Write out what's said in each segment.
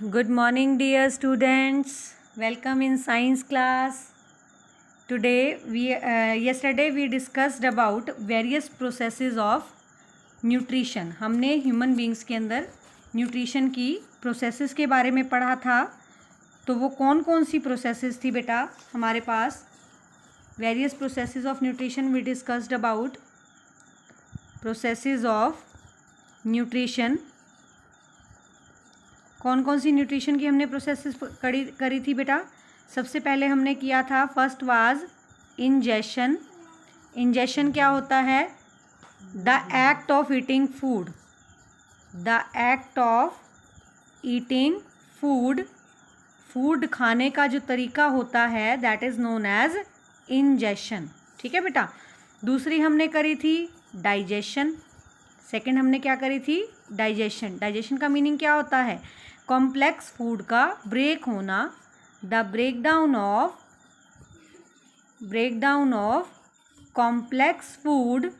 Good morning, dear students. Welcome in science class. Yesterday we discussed about various processes of nutrition. हमने human beings के अंदर nutrition की processes के बारे में पढ़ा था. तो वो कौन कौन सी processes थी बेटा हमारे पास? Various processes of nutrition we discussed about. Processes of nutrition. कौन कौन सी न्यूट्रिशन की हमने प्रोसेसेस करी थी बेटा? सबसे पहले हमने किया था, फर्स्ट वाज इंजेशन. इंजेशन क्या होता है? The act of eating food. The act of eating food. Food खाने का जो तरीका होता है that is known as ingestion. ठीक है बेटा. दूसरी हमने करी थी डाइजेशन. सेकंड हमने क्या करी थी? डाइजेशन. डाइजेशन का मीनिंग क्या होता है? कॉम्प्लेक्स फूड का ब्रेक होना. The breakdown of complex food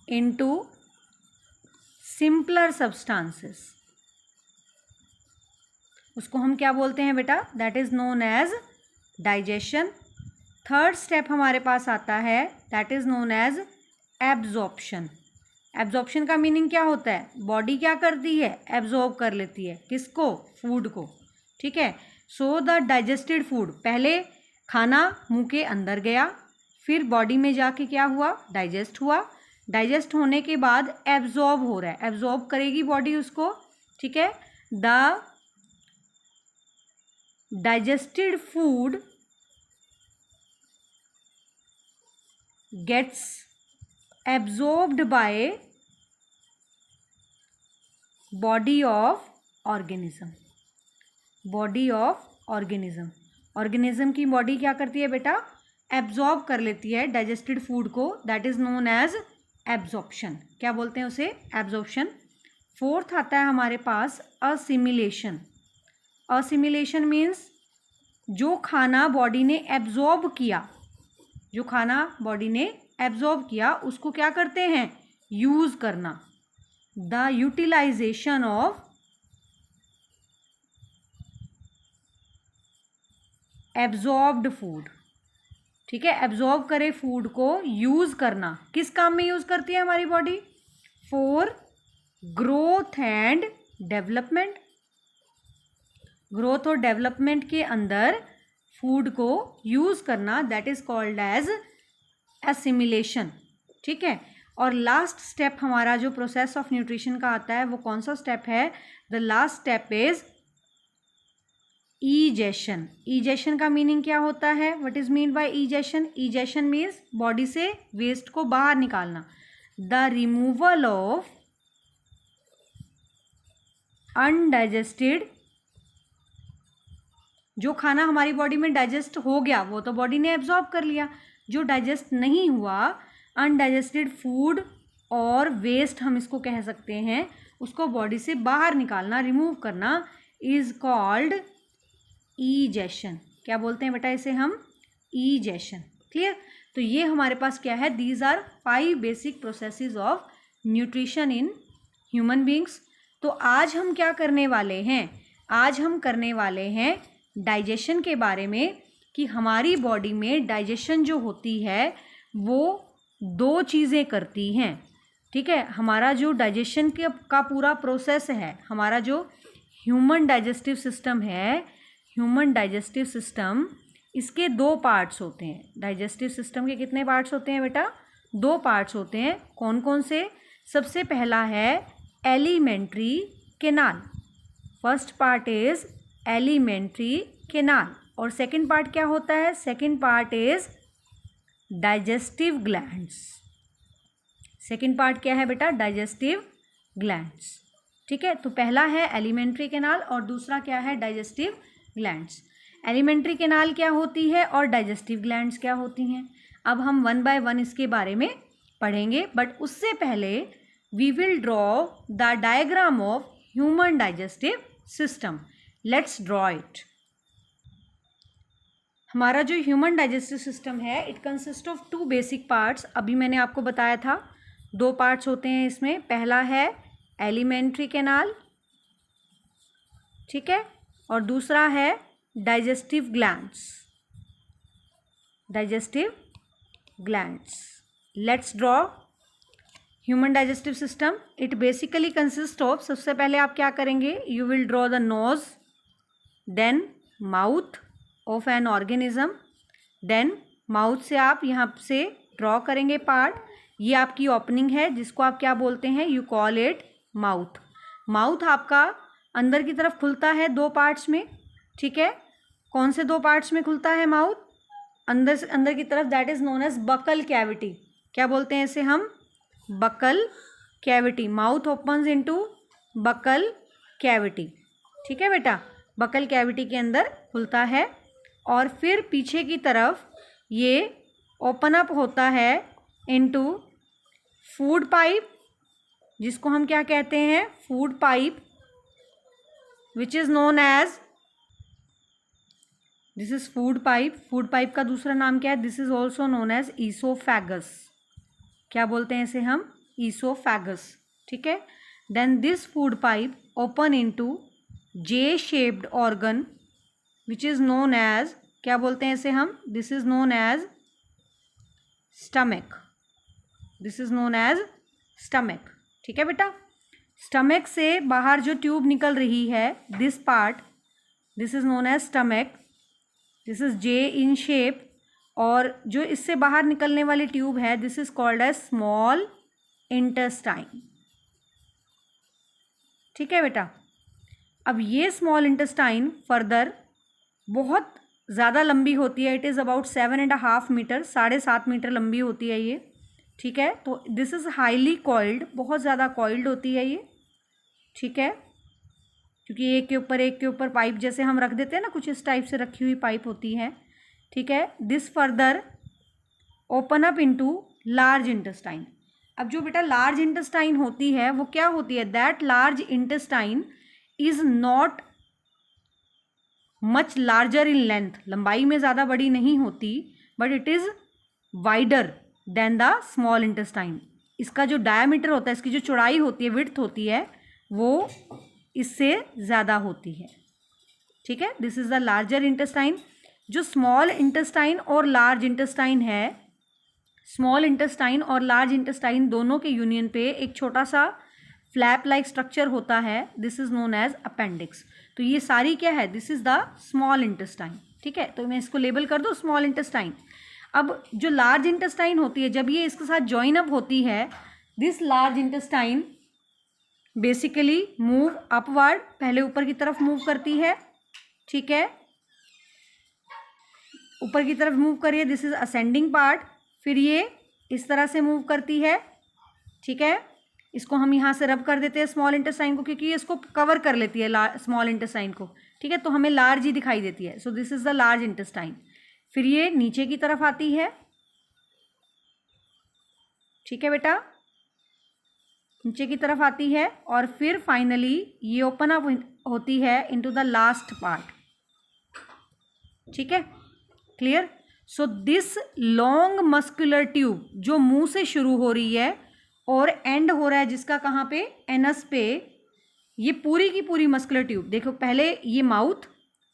into simpler substances. उसको हम क्या बोलते हैं बेटा? That is known as digestion. Third step हमारे पास आता है that is known as absorption. Absorption का मीनिंग क्या होता है? बॉडी क्या करती है? एब्जॉर्ब कर लेती है. किसको? फूड को. ठीक है. सो द डाइजेस्टेड फूड, पहले खाना मुंह के अंदर गया, फिर बॉडी में जाके क्या हुआ? डाइजेस्ट हुआ. डाइजेस्ट होने के बाद एब्जॉर्ब हो रहा है. एब्जॉर्ब करेगी बॉडी उसको. ठीक है. The digested food gets absorbed by body of organism. Body of organism. Organism की बॉडी क्या करती है बेटा? एब्जॉर्ब कर लेती है डाइजेस्टेड फूड को. That is known as absorption. क्या बोलते हैं उसे? एब्जॉर्प्शन. फोर्थ आता है हमारे पास असिमिलेशन. असिमिलेशन मीन्स जो खाना बॉडी ने एब्जॉर्ब किया, जो खाना बॉडी ने एब्जॉर्ब किया उसको क्या करते हैं? यूज़ करना. The utilisation of absorbed food. ठीक है. एब्जॉर्ब करे फूड को यूज़ करना. किस काम में यूज़ करती है हमारी body? For growth and development. Growth और डेवलपमेंट के अंदर फूड को यूज़ करना that is called as assimilation. ठीक है. और लास्ट स्टेप हमारा जो प्रोसेस ऑफ न्यूट्रिशन का आता है वो कौन सा स्टेप है? The last step is ईजेशन. ईजेशन का मीनिंग क्या होता है? What is mean by ईजेशन? ईजेशन means body से वेस्ट को बाहर निकालना. The removal of undigested. जो खाना हमारी बॉडी में डाइजेस्ट हो गया वो तो बॉडी ने एब्जॉर्ब कर लिया. जो डाइजेस्ट नहीं हुआ, अनडाइजेस्टेड फूड और वेस्ट हम इसको कह सकते हैं, उसको बॉडी से बाहर निकालना, रिमूव करना इज कॉल्ड ईजेशन. क्या बोलते हैं बेटा इसे हम? ईजेशन. क्लियर. तो ये हमारे पास क्या है? These are 5 basic processes of nutrition in human beings. तो आज हम क्या करने वाले हैं? आज हम करने वाले हैं डाइजेशन के बारे में, कि हमारी बॉडी में डाइजेशन जो होती है वो 2 चीज़ें करती हैं. ठीक है. हमारा जो डाइजेशन का पूरा प्रोसेस है, हमारा जो ह्यूमन डाइजेस्टिव सिस्टम है, ह्यूमन डाइजेस्टिव सिस्टम, इसके 2 पार्ट्स होते हैं. डाइजेस्टिव सिस्टम के कितने पार्ट्स होते हैं बेटा? 2 पार्ट्स होते हैं. कौन कौन से? सबसे पहला है alimentary canal. First part is alimentary canal. और सेकंड पार्ट क्या होता है? Second part is digestive glands. Second part क्या है बेटा? Digestive glands. ठीक है. तो पहला है एलिमेंट्री केनाल और दूसरा क्या है? Digestive glands. एलिमेंट्री केनाल क्या होती है और डाइजेस्टिव ग्लैंड्स क्या होती हैं? अब हम 1 बाय 1 इसके बारे में पढ़ेंगे, बट उससे पहले we will draw the diagram of human digestive system. Let's draw it. हमारा जो ह्यूमन डाइजेस्टिव सिस्टम है it consist of 2 basic parts. अभी मैंने आपको बताया था 2 पार्ट्स होते हैं इसमें. पहला है एलिमेंट्री कैनाल ठीक है, और दूसरा है digestive glands. Digestive glands, let's draw human digestive system. It basically consist of, सबसे पहले आप क्या करेंगे, you will draw the nose, then mouth of an organism, then mouth से आप यहाँ से ड्रॉ करेंगे पार्ट, ये आपकी ओपनिंग है जिसको आप क्या बोलते हैं, you call it mouth. Mouth आपका अंदर की तरफ खुलता है दो पार्ट्स में, ठीक है, कौन से दो पार्ट्स में खुलता है माउथ, अंदर से अंदर की तरफ, that is known as buccal cavity. क्या बोलते हैं इसे हम, buccal cavity. Mouth opens into buccal cavity, ठीक है बेटा, बकल कैविटी के अंदर खुलता है, और फिर पीछे की तरफ ये ओपन अप होता है इनटू फूड पाइप, जिसको हम क्या कहते हैं, food pipe, which is known as, this is food pipe. Food pipe का दूसरा नाम क्या है, this is also known as oesophagus. क्या बोलते हैं इसे हम, ईसोफेगस, ठीक है। Then this food pipe open into J shaped organ which is known as, क्या बोलते हैं इसे हम, this is known as stomach. This is known as stomach, ठीक है बेटा। स्टमक से बाहर जो ट्यूब निकल रही है, this part, this is known as stomach, this is J in shape, और जो इससे बाहर निकलने वाली ट्यूब है, this is called as small intestine, ठीक है बेटा। अब ये स्मॉल इंटेस्टाइन फर्दर बहुत ज़्यादा लंबी होती है, it is about 7.5 metre, 7.5 metre लंबी होती है ये, ठीक है। तो दिस इज़ हाईली कॉइल्ड, बहुत ज़्यादा कॉइल्ड होती है ये, ठीक है, क्योंकि एक के ऊपर पाइप जैसे हम रख देते हैं ना, कुछ इस टाइप से रखी हुई पाइप होती है, ठीक है। This further open up into large intestine. अब जो बेटा लार्ज इंटेस्टाइन होती है वो क्या होती है, that large intestine is not much larger in length, लंबाई में ज़्यादा बड़ी नहीं होती, but it is wider than the small intestine. इसका जो डायमीटर होता है, इसकी जो चौड़ाई होती है, विड्थ होती है, वो इससे ज़्यादा होती है, ठीक है। This is the larger intestine. जो स्मॉल इंटेस्टाइन और लार्ज इंटेस्टाइन है, स्मॉल इंटेस्टाइन और लार्ज इंटेस्टाइन दोनों के यूनियन पे एक छोटा सा फ्लैप लाइक स्ट्रक्चर होता है, this is known as appendix. तो ये सारी क्या है, this is the small intestine, ठीक है। तो मैं इसको लेबल कर दूँ स्मॉल इंटेस्टाइन। अब जो लार्ज इंटेस्टाइन होती है, जब ये इसके साथ ज्वाइन अप होती है, this large intestine basically move upward, पहले ऊपर की तरफ मूव करती है, ठीक है, ऊपर की तरफ मूव करिए, दिस इज असेंडिंग पार्ट, फिर ये इस तरह से मूव करती है, ठीक है। इसको हम यहाँ से रब कर देते हैं स्मॉल इंटेस्टाइन को, क्योंकि ये इसको कवर कर लेती है स्मॉल इंटेस्टाइन को, ठीक है, तो हमें लार्ज ही दिखाई देती है। सो this is the large intestine. फिर ये नीचे की तरफ आती है, ठीक है बेटा, नीचे की तरफ आती है, और फिर फाइनली ये ओपन अप होती है इनटू द लास्ट पार्ट, ठीक है, clear. So this long muscular tube जो मुंह से शुरू हो रही है और एंड हो रहा है जिसका कहाँ पे, एनस पे, ये पूरी की पूरी मस्कुलर ट्यूब, देखो पहले ये माउथ,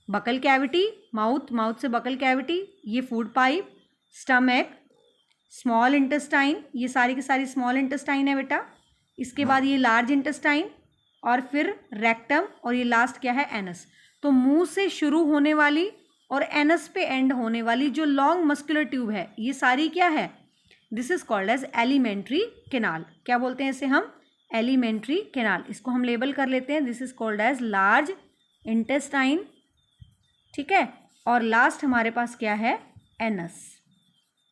बकल कैविटी, माउथ से बकल कैविटी, ये food pipe, stomach, small intestine, ये सारी की सारी स्मॉल इंटेस्टाइन है बेटा। इसके बाद ये लार्ज इंटेस्टाइन, और फिर रेक्टम, और ये लास्ट क्या है, एनस। तो मुंह से शुरू होने वाली और एनस पे एंड होने वाली जो लॉन्ग मस्कुलर ट्यूब है, ये सारी क्या है, this is called as alimentary canal. क्या बोलते हैं इसे हम, एलिमेंट्री कैनाल। इसको हम लेबल कर लेते हैं, this is called as large intestine, ठीक है। और लास्ट हमारे पास क्या है, एनस,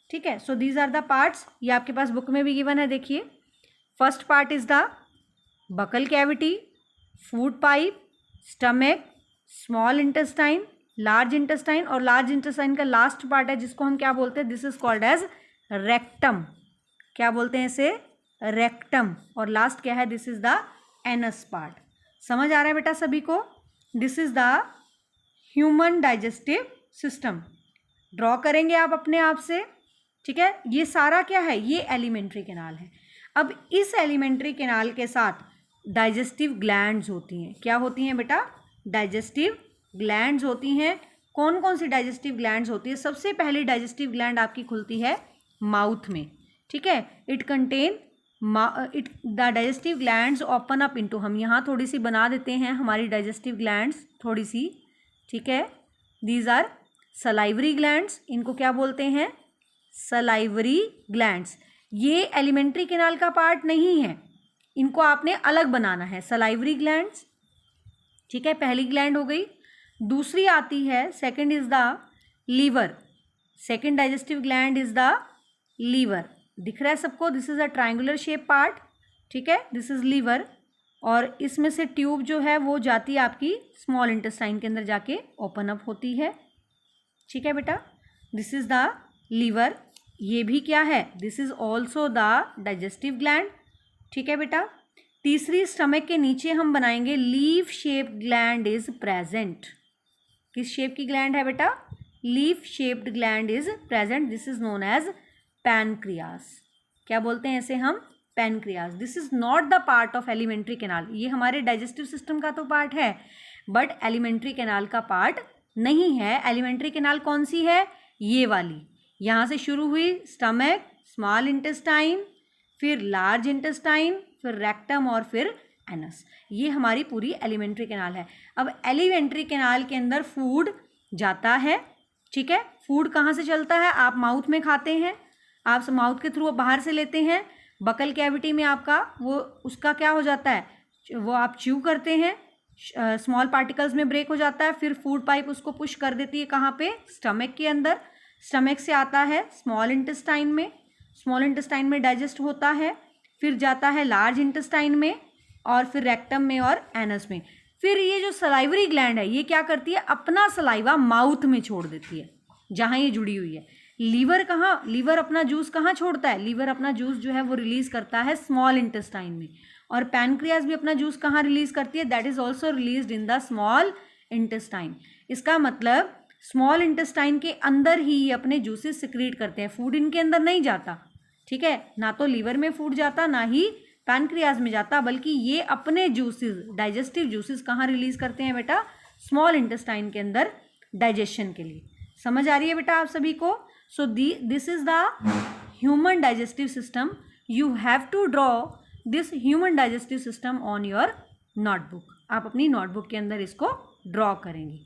ठीक है। So these are the parts, ये आपके पास बुक में भी गिवन है, देखिए। First part is the buccal cavity, food pipe, stomach, small intestine, large intestine, और लार्ज इंटेस्टाइन का लास्ट पार्ट है जिसको हम क्या बोलते हैं, this is called as rectum. क्या बोलते हैं इसे, रेक्टम। और लास्ट क्या है, this is the anus part. समझ आ रहा है बेटा सभी को, this is the human digestive system. Draw करेंगे आप अपने आप से, ठीक है। ये सारा क्या है, ये एलिमेंट्री कैनाल है। अब इस एलिमेंट्री कैनाल के साथ डाइजेस्टिव ग्लैंड्स होती हैं। क्या होती हैं बेटा, डाइजेस्टिव ग्लैंड्स होती हैं। कौन कौन सी डाइजेस्टिव ग्लैंड्स होती है? सबसे पहली डाइजेस्टिव ग्लैंड आपकी खुलती है माउथ में, ठीक है। It contain the digestive glands open up into, हम यहाँ थोड़ी सी बना देते हैं हमारी डाइजेस्टिव ग्लैंड्स थोड़ी सी, ठीक है। दीज आर सलाइवरी ग्लैंड्स, इनको क्या बोलते हैं? Salivary glands. ये एलिमेंट्री कैनाल का पार्ट नहीं है, इनको आपने अलग बनाना है, सलाइवरी ग्लैंड्स, ठीक है। पहली ग्लैंड हो गई। दूसरी आती है, second is the liver. Second digestive gland is the liver. दिख रहा है सबको? This is a triangular shape part, ठीक है। दिस इज लीवर, और इसमें से ट्यूब जो है वो जाती है आपकी स्मॉल इंटेस्टाइन के अंदर जाके ओपन अप होती है, ठीक है बेटा। This is the liver. ये भी क्या है? This is also the digestive gland, ठीक है बेटा। तीसरी, स्टमक के नीचे हम बनाएंगे leaf shaped gland is present. किस शेप की ग्लैंड है बेटा? Leaf shaped gland is present. This is known as pancreas. क्या बोलते हैं इसे हम? Pancreas. This is not the part of alimentary canal. ये हमारे डाइजेस्टिव सिस्टम का तो पार्ट है, बट एलिमेंट्री कैनाल का पार्ट नहीं है। एलिमेंट्री कैनाल कौन सी है? ये वाली, यहाँ से शुरू हुई, स्टमक, स्मॉल इंटेस्टाइन, फिर लार्ज इंटेस्टाइन, फिर रेक्टम और फिर एनस। ये हमारी पूरी एलिमेंट्री कैनाल है। अब एलिमेंट्री कैनाल के अंदर फूड जाता है, ठीक है। फूड कहाँ से चलता है? आप माउथ में खाते हैं, आप माउथ के थ्रू बाहर से लेते हैं, बकल कैविटी में आपका वो उसका क्या हो जाता है, वो आप च्यू करते हैं, स्मॉल पार्टिकल्स में ब्रेक हो जाता है, फिर फूड पाइप उसको पुश कर देती है कहाँ पे? स्टमक के अंदर। स्टमक से आता है स्मॉल इंटेस्टाइन में, स्मॉल इंटेस्टाइन में डाइजेस्ट होता है, फिर जाता है लार्ज इंटेस्टाइन में, और फिर रेक्टम में और एनस में। फिर ये जो सलाइवरी ग्लैंड है ये क्या करती है? अपना सलाइवा माउथ में छोड़ देती है जहाँ ये जुड़ी हुई है। लीवर कहाँ? लीवर अपना जूस कहाँ छोड़ता है? लीवर अपना जूस जो है वो रिलीज करता है स्मॉल इंटेस्टाइन में। और पैनक्रियास भी अपना जूस कहाँ रिलीज करती है? That is also released in the small intestine. इसका मतलब स्मॉल इंटेस्टाइन के अंदर ही ये अपने जूसेस सिक्रीट करते हैं, फूड इनके अंदर नहीं जाता, ठीक है। ना तो लीवर में फूड जाता, ना ही पैनक्रियास में जाता, बल्कि ये अपने जूसेस, डाइजेस्टिव जूसेस कहाँ रिलीज करते हैं बेटा? स्मॉल इंटेस्टाइन के अंदर, डाइजेशन के लिए। समझ आ रही है बेटा आप सभी को? So this is the human digestive system. You have to draw this human digestive system on your notebook. आप अपनी नोटबुक के अंदर इसको ड्रॉ करेंगे,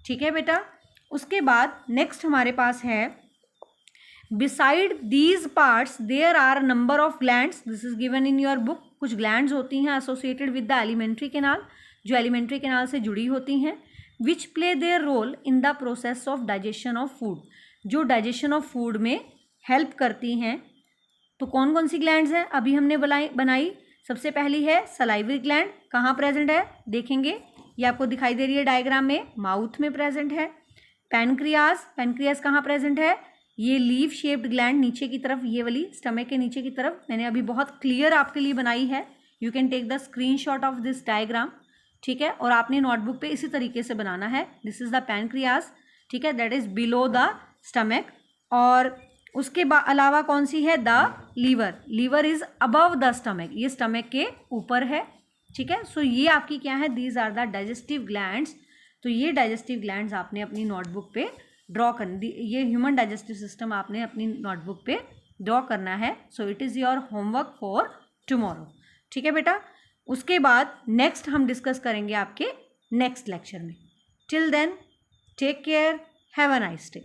ठीक है बेटा। उसके बाद नेक्स्ट हमारे पास है, beside these parts there are number of glands. This is given in your book. कुछ ग्लैंड्स होती हैं associated with the alimentary canal, जो एलिमेंट्री कैनाल से जुड़ी होती हैं, which play their role in the process of digestion of food, जो digestion of food में हेल्प करती हैं। तो कौन कौन सी ग्लैंड्स हैं? अभी हमने बनाई। सबसे पहली है सलाइवरी ग्लैंड। कहाँ प्रेजेंट है? देखेंगे, ये आपको दिखाई दे रही है डायग्राम में, माउथ में प्रेजेंट है। पैनक्रियास, पैनक्रियास कहाँ प्रेजेंट है? ये लीफ शेप्ड ग्लैंड नीचे की तरफ, ये वाली स्टमक के नीचे की तरफ। मैंने अभी बहुत क्लियर आपके लिए बनाई है, you can take the screenshot of this diagram, ठीक है। और आपने नोटबुक पे इसी तरीके से बनाना है। दिस इज द पैनक्रियास, ठीक है, that is below the stomach. और उसके अलावा कौन सी है? The liver. Liver is above the stomach, ये स्टमक के ऊपर है, ठीक है। सो ये आपकी क्या है? These are the digestive glands. तो ये डाइजेस्टिव ग्लैंड्स आपने अपनी नोटबुक पे ड्रॉ करनी, ये ह्यूमन डाइजेस्टिव सिस्टम आपने अपनी नोटबुक पे ड्रॉ करना है। So it is your homework for tomorrow, ठीक है बेटा। उसके बाद नेक्स्ट हम डिस्कस करेंगे आपके नेक्स्ट लेक्चर में। Till then take care, have a nice day.